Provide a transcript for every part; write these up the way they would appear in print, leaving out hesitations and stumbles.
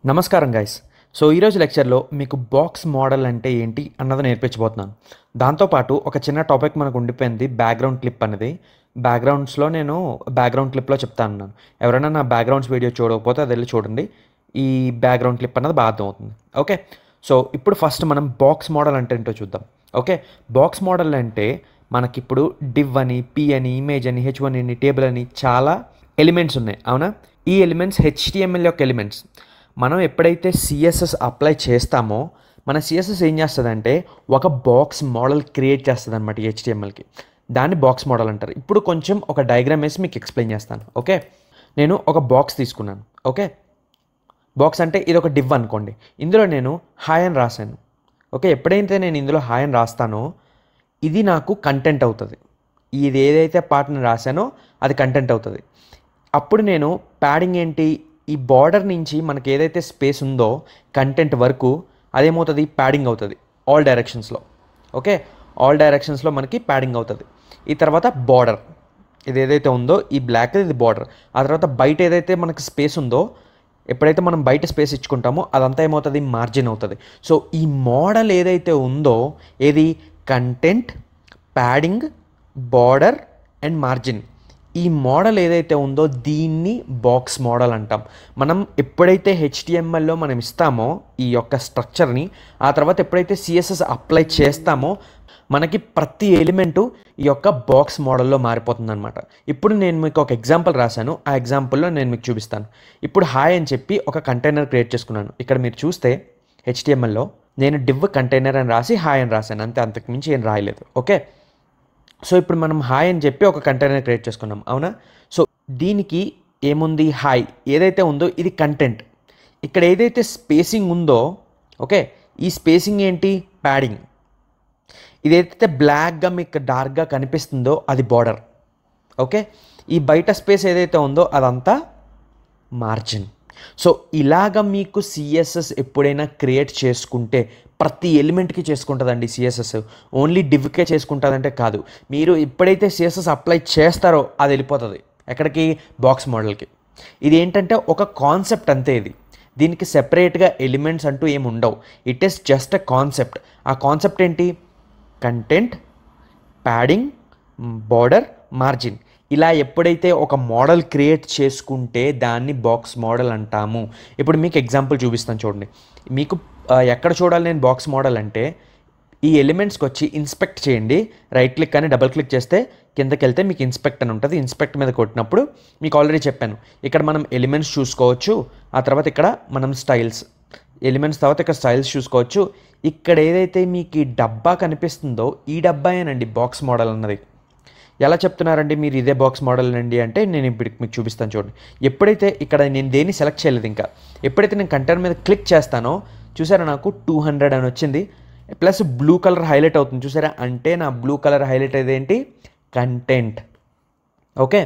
నమస్కారం guys. So ఈరోజు లెక్చర్లో మీకు బాక్స్ మోడల్ అంటే ఏంటి అన్నది నేర్పించబోతున్నాను. దాంతోపాటు ఒక చిన్న టాపిక్ మనకు ఉండిపోయింది, బ్యాక్గ్రౌండ్ క్లిప్ అనేది. బ్యాక్గ్రౌండ్స్లో నేను బ్యాక్గ్రౌండ్ క్లిప్లో చెప్తాను. ఎవరైనా నా బ్యాక్గ్రౌండ్స్ వీడియో చూడకపోతే అది వెళ్ళి చూడండి. ఈ బ్యాక్గ్రౌండ్ క్లిప్ అన్నది బాగా అర్థమవుతుంది. ఓకే, సో ఇప్పుడు ఫస్ట్ మనం బాక్స్ మోడల్ అంటే ఏంటో చూద్దాం. ఓకే, బాక్స్ మోడల్ అంటే మనకిప్పుడు డివ్ అని, పి అని, ఇమేజ్ అని, H1 అని, టేబుల్ అని చాలా ఎలిమెంట్స్ ఉన్నాయి, అవునా? ఈ ఎలిమెంట్స్ HTML యొక్క ఎలిమెంట్స్. మనం ఎప్పుడైతే సిఎస్ఎస్ అప్లై చేస్తామో మన సిఎస్ఎస్ ఏం చేస్తుందంటే ఒక బాక్స్ మోడల్ క్రియేట్ చేస్తుంది అనమాట HTMLకి. దాన్ని బాక్స్ మోడల్ అంటారు. ఇప్పుడు కొంచెం ఒక డయాగ్రామ్ వేసి మీకు ఎక్స్ప్లెయిన్ చేస్తాను. ఓకే, నేను ఒక బాక్స్ తీసుకున్నాను. ఓకే, బాక్స్ అంటే ఇది ఒక డివ్ అనుకోండి. ఇందులో నేను హాయ్ అని రాశాను. ఓకే, ఎప్పుడైతే నేను ఇందులో హాయ్ అని రాస్తానో ఇది నాకు కంటెంట్ అవుతుంది. ఇది ఏదైతే పార్ట్ని రాశానో అది కంటెంట్ అవుతుంది. అప్పుడు నేను ప్యాడింగ్ ఏంటి, ఈ బార్డర్ నుంచి మనకి ఏదైతే స్పేస్ ఉందో కంటెంట్ వరకు అదేమవుతుంది, ప్యాడింగ్ అవుతుంది ఆల్ డైరెక్షన్స్లో. ఓకే, ఆల్ డైరెక్షన్స్లో మనకి ప్యాడింగ్ అవుతుంది. ఈ తర్వాత బార్డర్, ఇది ఏదైతే ఉందో ఈ బ్లాక్ ఇది బార్డర్. ఆ తర్వాత బయట ఏదైతే మనకి స్పేస్ ఉందో, ఎప్పుడైతే మనం బయట స్పేస్ ఇచ్చుకుంటామో అదంతా ఏమవుతుంది, మార్జిన్ అవుతుంది. సో ఈ మోడల్ ఏదైతే ఉందో ఏది, content, padding, border and margin, ఈ మోడల్ ఏదైతే ఉందో దీన్ని బాక్స్ మోడల్ అంటాం. మనం ఎప్పుడైతే HTMLలో మనం ఇస్తామో ఈ యొక్క స్ట్రక్చర్ని, ఆ తర్వాత ఎప్పుడైతే CSS అప్లై చేస్తామో మనకి ప్రతి ఎలిమెంటు ఈ యొక్క బాక్స్ మోడల్లో మారిపోతుంది అనమాట. ఇప్పుడు నేను మీకు ఒక ఎగ్జాంపుల్ రాశాను, ఆ ఎగ్జాంపుల్లో నేను మీకు చూపిస్తాను. ఇప్పుడు హాయ్ అని చెప్పి ఒక కంటైనర్ క్రియేట్ చేసుకున్నాను. ఇక్కడ మీరు చూస్తే HTMLలో నేను డివ్ కంటైనర్ అని రాసి హాయ్ అని రాశాను, అంతే, అంతకుమించి ఏం రాయలేదు. ఓకే, సో ఇప్పుడు మనం హాయ్ అని చెప్పి ఒక కంటైనర్ క్రియేట్ చేసుకున్నాం, అవునా? సో దీనికి ఏముంది, హాయ్ ఏదైతే ఉందో ఇది కంటెంట్. ఇక్కడ ఏదైతే స్పేసింగ్ ఉందో, ఓకే, ఈ స్పేసింగ్ ఏంటి, ప్యాడింగ్. ఇదైతే బ్లాక్గా మీకు డార్క్గా కనిపిస్తుందో అది బార్డర్. ఓకే, ఈ బయట స్పేస్ ఏదైతే ఉందో అదంతా మార్జిన్. సో ఇలాగ మీకు సిఎస్ఎస్ ఎప్పుడైనా క్రియేట్ చేసుకుంటే ప్రతి ఎలిమెంట్కి చేసుకుంటుందండి సిఎస్ఎస్. ఓన్లీ డివ్కే చేసుకుంటుందంటే కాదు. మీరు ఎప్పుడైతే సిఎస్ఎస్ అప్లై చేస్తారో అది వెళ్ళిపోతుంది ఎక్కడికి, బాక్స్ మోడల్కి. ఇది ఏంటంటే ఒక కాన్సెప్ట్ అంతే. ఇది దీనికి సెపరేట్గా ఎలిమెంట్స్ అంటూ ఏమి ఉండవు. It is just a concept. ఆ కాన్సెప్ట్ ఏంటి, కంటెంట్, ప్యాడింగ్, బార్డర్, మార్జిన్. ఇలా ఎప్పుడైతే ఒక మోడల్ క్రియేట్ చేసుకుంటే దాన్ని బాక్స్ మోడల్ అంటాము. ఇప్పుడు మీకు ఎగ్జాంపుల్ చూపిస్తాను చూడండి. మీకు ఎక్కడ చూడాలి నేను బాక్స్ మోడల్ అంటే, ఈ ఎలిమెంట్స్కి వచ్చి ఇన్స్పెక్ట్ చేయండి, రైట్ క్లిక్ అని డబుల్ క్లిక్ చేస్తే కిందకి వెళ్తే మీకు ఇన్స్పెక్ట్ అని ఉంటుంది. ఇన్స్పెక్ట్ మీద కొట్టినప్పుడు మీకు ఆల్రెడీ చెప్పాను, ఇక్కడ మనం ఎలిమెంట్స్ చూసుకోవచ్చు. ఆ తర్వాత ఇక్కడ మనం స్టైల్స్, ఎలిమెంట్స్ తర్వాత ఇక్కడ స్టైల్స్ చూసుకోవచ్చు. ఇక్కడ ఏదైతే మీకు ఈ డబ్బా కనిపిస్తుందో ఈ డబ్బాయేనండి బాక్స్ మోడల్ అన్నది. ఎలా చెప్తున్నారండి మీరు ఇదే బాక్స్ మోడల్ అండి అంటే, నేను ఇప్పుడు మీకు చూపిస్తాను చూడండి. ఎప్పుడైతే ఇక్కడ నేను దేన్ని సెలెక్ట్ చేయలేదు, ఇంకా ఎప్పుడైతే నేను కంటైనర్ మీద క్లిక్ చేస్తానో చూసారా నాకు 200 అని వచ్చింది. ప్లస్ బ్లూ కలర్ హైలైట్ అవుతుంది చూసారా, అంటే నా బ్లూ కలర్ హైలైట్ అయ్యేదేంటి, కంటెంట్. ఓకే,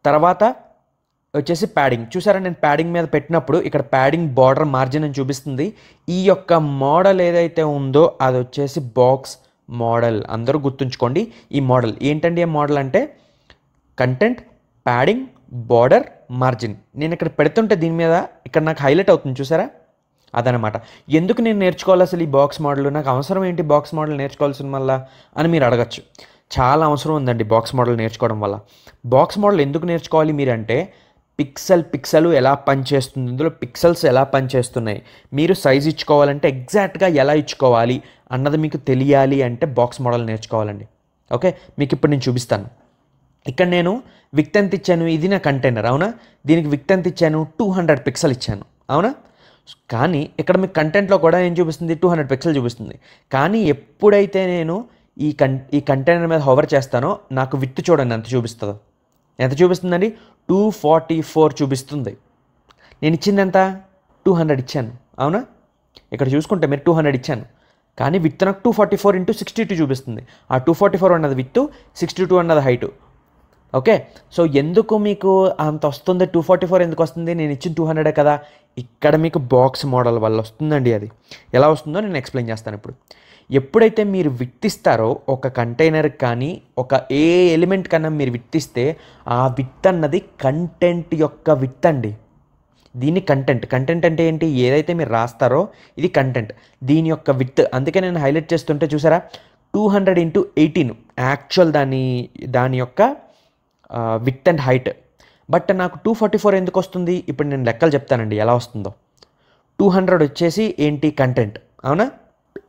తర్వాత వచ్చేసి ప్యాడింగ్. చూసారా నేను ప్యాడింగ్ మీద పెట్టినప్పుడు ఇక్కడ ప్యాడింగ్, బార్డర్, మార్జిన్ అని చూపిస్తుంది. ఈ యొక్క మోడల్ ఏదైతే ఉందో అది వచ్చేసి బాక్స్ మోడల్. అందరూ గుర్తుంచుకోండి, ఈ మోడల్ ఏంటండి, ఏ మోడల్ అంటే కంటెంట్, ప్యాడింగ్, బార్డర్, మార్జిన్. నేను ఇక్కడ పెడుతుంటే దీని మీద ఇక్కడ నాకు హైలైట్ అవుతుంది చూసారా, అదనమాట. ఎందుకు నేను నేర్చుకోవాలి అసలు ఈ బాక్స్ మోడల్, నాకు అవసరం ఏంటి బాక్స్ మోడల్ నేర్చుకోవాల్సిన వల్ల అని మీరు అడగచ్చు. చాలా అవసరం ఉందండి బాక్స్ మోడల్ నేర్చుకోవడం వల్ల. బాక్స్ మోడల్ ఎందుకు నేర్చుకోవాలి మీరంటే, పిక్సెల్ ఎలా పనిచేస్తుంది, ఇందులో పిక్సెల్స్ ఎలా పనిచేస్తున్నాయి, మీరు సైజ్ ఇచ్చుకోవాలంటే ఎగ్జాక్ట్గా ఎలా ఇచ్చుకోవాలి అన్నది మీకు తెలియాలి అంటే బాక్స్ మోడల్ నేర్చుకోవాలండి. ఓకే, మీకు ఇప్పుడు నేను చూపిస్తాను. ఇక్కడ నేను విడ్త్ ఎంత ఇచ్చాను, ఇది నా కంటైనర్, అవునా? దీనికి విడ్త్ ఎంత ఇచ్చాను, 200 పిక్సెల్ ఇచ్చాను, అవునా? కానీ ఇక్కడ మీకు కంటెంట్లో కూడా ఏం చూపిస్తుంది, 200 పిక్సెల్ చూపిస్తుంది. కానీ ఎప్పుడైతే నేను ఈ కంటైనర్ మీద హోవర్ చేస్తానో నాకు విడ్త్ చూడండి ఎంత చూపిస్తుందో. ఎంత చూపిస్తుందండి, 244 చూపిస్తుంది. నేను ఇచ్చింది ఎంత, 200 ఇచ్చాను, అవునా? ఇక్కడ చూసుకుంటే మీరు 200 ఇచ్చాను, కానీ విత్ నాకు 244 × 62 చూపిస్తుంది. ఆ 244 అన్నది విత్, 62 అన్నది హైట్. ఓకే, సో ఎందుకు మీకు అంత వస్తుంది, 244 ఎందుకు వస్తుంది, నేను ఇచ్చిన 200 కదా. ఇక్కడ మీకు బాక్స్ మోడల్ వల్ల వస్తుందండి. అది ఎలా వస్తుందో నేను ఎక్స్ప్లెయిన్ చేస్తాను ఇప్పుడు. ఎప్పుడైతే మీరు విడ్త్ ఇస్తారో ఒక కంటైనర్ కానీ ఒక ఏ ఎలిమెంట్ కన్నా మీరు విడ్త్ ఇస్తే ఆ విడ్త్ అన్నది కంటెంట్ యొక్క విడ్త్ అండి. దీన్ని కంటెంట్ అంటే ఏంటి, ఏదైతే మీరు రాస్తారో ఇది కంటెంట్, దీని యొక్క విత్. అందుకే నేను హైలైట్ చేస్తుంటే చూసారా 200x18 యాక్చువల్ దాని యొక్క విత్ అండ్ హైట్. బట్ నాకు 244 ఎందుకు వస్తుంది, ఇప్పుడు నేను లెక్కలు చెప్తానండి ఎలా వస్తుందో. 200 వచ్చేసి ఏంటి కంటెంట్, అవునా.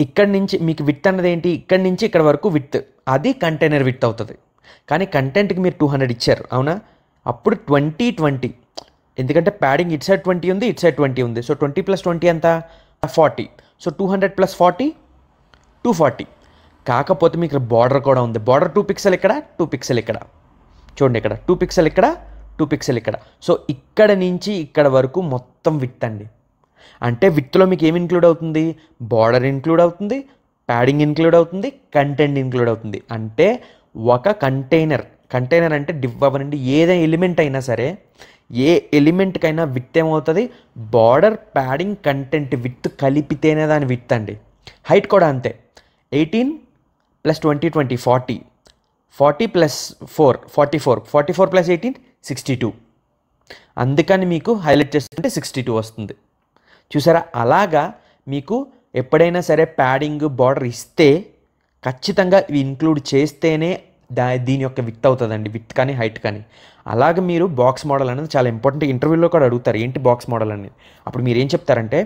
ఇక్కడి నుంచి మీకు విత్ అన్నది ఏంటి, ఇక్కడి నుంచి ఇక్కడ వరకు విత్, అది కంటైనర్ విత్ అవుతుంది. కానీ కంటెంట్కి మీరు 200 ఇచ్చారు, అవునా. అప్పుడు 20 ఎందుకంటే ప్యాడింగ్ ఇటు సైడ్ 20 ఉంది, ఇటు సైడ్ 20 ఉంది. సో 20 + 20 ఎంత 40. సో 200 + 40 240. కాకపోతే మీకు బార్డర్ కూడా ఉంది. బార్డర్ 2 పిక్సెల్ ఇక్కడ, 2 పిక్సెల్ ఇక్కడ. చూడండి ఇక్కడ 2 పిక్సెల్ ఇక్కడ, 2 పిక్సెల్ ఇక్కడ. సో ఇక్కడ నుంచి ఇక్కడ వరకు మొత్తం విత్ అండి. అంటే విత్లో మీకు ఏమి ఇంక్లూడ్ అవుతుంది, బార్డర్ ఇంక్లూడ్ అవుతుంది, ప్యాడింగ్ ఇంక్లూడ్ అవుతుంది, కంటెంట్ ఇంక్లూడ్ అవుతుంది. అంటే ఒక కంటైనర్ అంటే డివ్ అవ్వనండి ఏదైనా ఎలిమెంట్ అయినా సరే, ఏ ఎలిమెంట్కైనా విత్ ఏమవుతుంది, బార్డర్ ప్యాడింగ్ కంటెంట్ విత్ కలిపితేనే దాని విత్ అండి. హైట్ కూడా అంతే. 18 + 20 20 40 40 + 4 44 44 + 18 62. అందుకని మీకు హైలైట్ చేస్తుంటే 62 వస్తుంది. చూసారా, అలాగా మీకు ఎప్పుడైనా సరే ప్యాడింగ్ బార్డర్ ఇస్తే ఖచ్చితంగా ఇవి ఇంక్లూడ్ చేస్తేనే దీని యొక్క విత్ అవుతుందండి, విత్ కానీ హైట్ కానీ. అలాగే మీరు బాక్స్ మోడల్ అనేది చాలా ఇంపార్టెంట్. ఇంటర్వ్యూలో కూడా అడుగుతారు ఏంటి బాక్స్ మోడల్ అనేది. అప్పుడు మీరు ఏం చెప్తారంటే,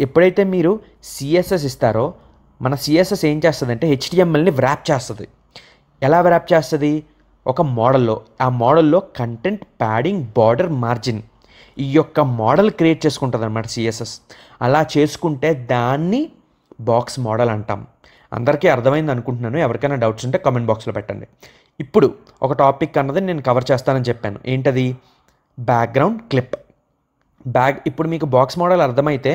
ఎప్పుడైతే మీరు సిఎస్ఎస్ ఇస్తారో మన సిఎస్ఎస్ ఏం చేస్తుందంటే హెచ్టిఎంఎల్ని వ్రాప్ చేస్తుంది. ఎలా వ్రాప్ చేస్తుంది, ఒక మోడల్లో, ఆ మోడల్లో కంటెంట్, ప్యాడింగ్, బార్డర్, మార్జిన్ ఈ యొక్క మోడల్ క్రియేట్ చేసుకుంటుంది అనమాట సిఎస్ఎస్. అలా చేసుకుంటే దాన్ని బాక్స్ మోడల్ అంటాం. అందరికీ అర్థమైంది అనుకుంటున్నాను. ఎవరికైనా డౌట్స్ ఉంటే కామెంట్ బాక్స్లో పెట్టండి. ఇప్పుడు ఒక టాపిక్ అన్నది నేను కవర్ చేస్తానని చెప్పాను. ఏంటది, బ్యాక్గ్రౌండ్ క్లిప్. ఇప్పుడు మీకు బాక్స్ మోడల్ అర్థమైతే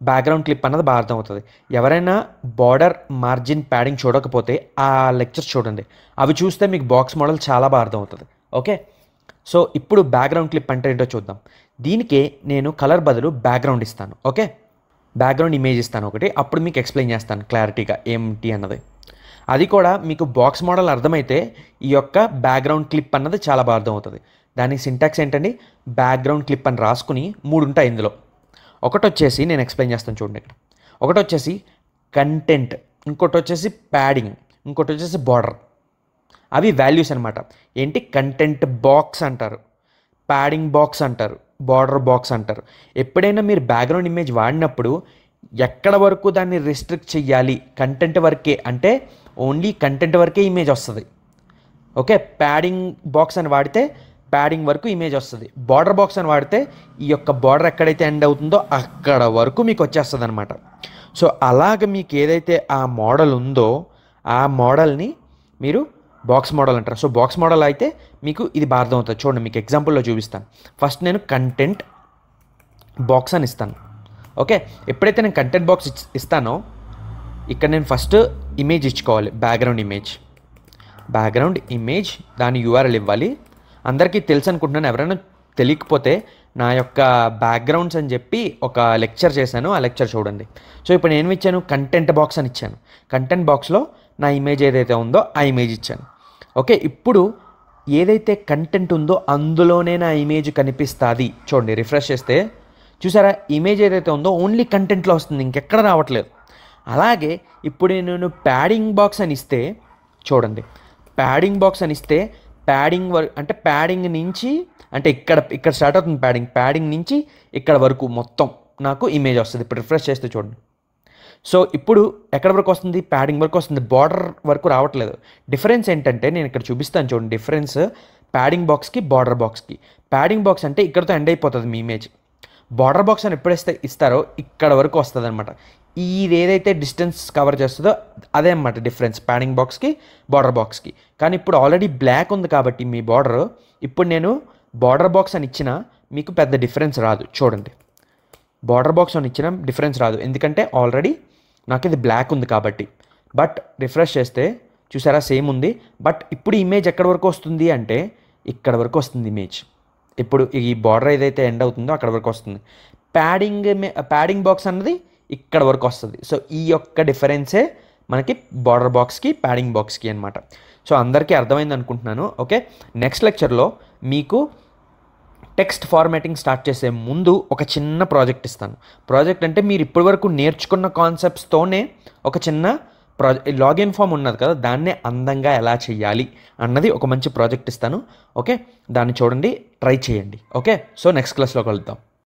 బ్యాక్గ్రౌండ్ క్లిప్ అన్నది బాగా అర్థమవుతుంది. ఎవరైనా బార్డర్, మార్జిన్, ప్యాడింగ్ చూడకపోతే ఆ లెక్చర్స్ చూడండి, అవి చూస్తే మీకు బాక్స్ మోడల్ చాలా బాగా అర్థమవుతుంది. ఓకే, సో ఇప్పుడు బ్యాక్గ్రౌండ్ క్లిప్ అంటే ఏంటో చూద్దాం. దీనికే నేను కలర్ బదులు బ్యాక్గ్రౌండ్ ఇస్తాను. ఓకే, బ్యాక్గ్రౌండ్ ఇమేజ్ ఇస్తాను ఒకటి, అప్పుడు మీకు ఎక్స్ప్లెయిన్ చేస్తాను క్లారిటీగా ఏంటి అన్నది. అది కూడా మీకు బాక్స్ మోడల్ అర్థమైతే ఈ యొక్క బ్యాక్గ్రౌండ్ క్లిప్ అన్నది చాలా బాగా అర్థమవుతుంది. దానికి సింటాక్స్ ఏంటండి, బ్యాక్గ్రౌండ్ క్లిప్ అని రాసుకుని 3 ఉంటాయి ఇందులో. ఒకటి వచ్చేసి నేను ఎక్స్ప్లెయిన్ చేస్తాను చూడండి ఇక్కడ. ఒకటి వచ్చేసి కంటెంట్, ఇంకోటి వచ్చేసి ప్యాడింగ్, ఇంకోటి వచ్చేసి బార్డర్. అవి వాల్యూస్ అనమాట. ఏంటి, కంటెంట్ బాక్స్ అంటారు, ప్యాడింగ్ బాక్స్ అంటారు, బార్డర్ బాక్స్ అంటారు. ఎప్పుడైనా మీరు బ్యాక్గ్రౌండ్ ఇమేజ్ వాడినప్పుడు ఎక్కడ వరకు దాన్ని రిస్ట్రిక్ట్ చేయాలి, కంటెంట్ వరకే అంటే ఓన్లీ కంటెంట్ వరకే ఇమేజ్ వస్తుంది. ఓకే, ప్యాడింగ్ బాక్స్ అని వాడితే ప్యాడింగ్ వరకు ఇమేజ్ వస్తుంది. బార్డర్ బాక్స్ అని వాడితే ఈ యొక్క బార్డర్ ఎక్కడైతే ఎండ్ అవుతుందో అక్కడ వరకు మీకు వచ్చేస్తుంది అనమాట. సో అలాగ మీకు ఏదైతే ఆ మోడల్ ఉందో ఆ మోడల్ని మీరు బాక్స్ మోడల్ అంటారు. సో బాక్స్ మోడల్ అయితే మీకు ఇది బాగా అర్థమవుతుంది. చూడండి మీకు ఎగ్జాంపుల్లో చూపిస్తాను. ఫస్ట్ నేను కంటెంట్ బాక్స్ అని ఇస్తాను. ఓకే, ఎప్పుడైతే నేను కంటెంట్ బాక్స్ ఇస్తానో ఇక్కడ నేను ఫస్ట్ ఇమేజ్ ఇచ్చుకోవాలి, బ్యాక్గ్రౌండ్ ఇమేజ్ దాని యూఆర్ఎల్ ఇవ్వాలి. అందరికీ తెలుసు అనుకుంటున్నాను. ఎవరైనా తెలియకపోతే నా యొక్క బ్యాక్గ్రౌండ్స్ అని చెప్పి ఒక లెక్చర్ చేశాను, ఆ లెక్చర్ చూడండి. సో ఇప్పుడు నేను ఇచ్చాను కంటెంట్ బాక్స్ అని ఇచ్చాను. కంటెంట్ బాక్స్లో నా ఇమేజ్ ఏదైతే ఉందో ఆ ఇమేజ్ ఇచ్చాను. ఓకే, ఇప్పుడు ఏదైతే కంటెంట్ ఉందో అందులోనే నా ఇమేజ్ కనిపిస్తుంది. చూడండి రిఫ్రెష్ చేస్తే చూసారా, ఇమేజ్ ఏదైతే ఉందో ఓన్లీ కంటెంట్లో వస్తుంది, ఇంకెక్కడ రావట్లేదు. అలాగే ఇప్పుడు నేను ప్యాడింగ్ బాక్స్ అని ఇస్తే చూడండి, ప్యాడింగ్ బాక్స్ అని ఇస్తే ప్యాడింగ్ అంటే ప్యాడింగ్ నుంచి అంటే ఇక్కడ స్టార్ట్ అవుతుంది ప్యాడింగ్ నుంచి ఇక్కడ వరకు మొత్తం నాకు ఇమేజ్ వస్తుంది. ఇప్పుడు రిఫ్రెష్ చేస్తే చూడండి. సో ఇప్పుడు ఎక్కడ వరకు వస్తుంది, ప్యాడింగ్ వరకు వస్తుంది, బార్డర్ వరకు రావట్లేదు. డిఫరెన్స్ ఏంటంటే నేను ఇక్కడ చూపిస్తాను చూడండి. డిఫరెన్స్ ప్యాడింగ్ బాక్స్కి బార్డర్ బాక్స్కి. ప్యాడింగ్ బాక్స్ అంటే ఇక్కడతో ఎండ్ అయిపోతుంది మీ ఇమేజ్. బార్డర్ బాక్స్ అని ఎప్పుడైతే ఇస్తారో ఇక్కడ వరకు వస్తుంది అనమాట. ఇది ఏదైతే డిస్టెన్స్ కవర్ చేస్తుందో అదే అన్నమాట డిఫరెన్స్ ప్యాడింగ్ బాక్స్కి బార్డర్ బాక్స్కి. కానీ ఇప్పుడు ఆల్రెడీ బ్లాక్ ఉంది కాబట్టి మీ బార్డర్, ఇప్పుడు నేను బార్డర్ బాక్స్ అని ఇచ్చినా మీకు పెద్ద డిఫరెన్స్ రాదు. చూడండి, బార్డర్ బాక్స్ అని ఇచ్చిన డిఫరెన్స్ రాదు, ఎందుకంటే ఆల్రెడీ నాకు ఇది బ్లాక్ ఉంది కాబట్టి. బట్ రిఫ్రెష్ చేస్తే చూసారా సేమ్ ఉంది. బట్ ఇప్పుడు ఇమేజ్ ఎక్కడి వరకు వస్తుంది అంటే ఇక్కడ వరకు వస్తుంది ఇమేజ్. ఇప్పుడు ఈ బార్డర్ ఏదైతే ఎండ్ అవుతుందో అక్కడ వరకు వస్తుంది. ప్యాడింగ్ బాక్స్ అన్నది ఇక్కడ వరకు వస్తుంది. సో ఈ యొక్క డిఫరెన్సే మనకి బార్డర్ బాక్స్కి ప్యాడింగ్ బాక్స్కి అనమాట. సో అందరికీ అర్థమైంది అనుకుంటున్నాను. ఓకే, నెక్స్ట్ లెక్చర్లో మీకు టెక్స్ట్ ఫార్మాటింగ్ స్టార్ట్ చేసే ముందు ఒక చిన్న ప్రాజెక్ట్ ఇస్తాను. ప్రాజెక్ట్ అంటే మీరు ఇప్పటివరకు నేర్చుకున్న కాన్సెప్ట్స్తోనే ఒక చిన్న లాగిన్ ఫామ్ ఉన్నది కదా, దాన్నే అందంగా ఎలా చేయాలి అన్నది ఒక మంచి ప్రాజెక్ట్ ఇస్తాను. ఓకే, దాన్ని చూడండి, ట్రై చేయండి. ఓకే, సో నెక్స్ట్ క్లాస్లో కలుద్దాం.